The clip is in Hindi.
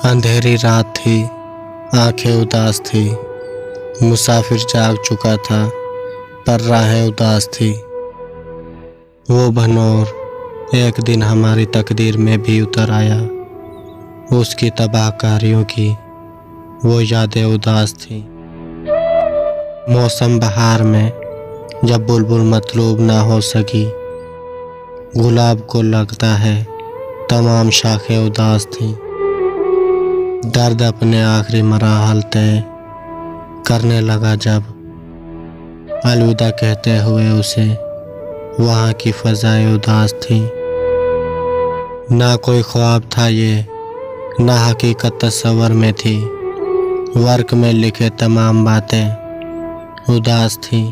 अंधेरी रात थी, आंखें उदास थी। मुसाफिर जाग चुका था, पर राहें उदास थी। वो भनोर एक दिन हमारी तकदीर में भी उतर आया। उसकी तबाहकारियों की वो यादें उदास थी। मौसम बहार में जब बुलबुल मतलूब ना हो सकी, गुलाब को लगता है तमाम शाखें उदास थीं। दर्द अपने आखिरी मराहल तय करने लगा जब, अलविदा कहते हुए उसे वहाँ की फ़ज़ाएं उदास थी। ना कोई ख्वाब था ये, ना हकीकत तस्वर में थी। वर्क में लिखे तमाम बातें उदास थीं।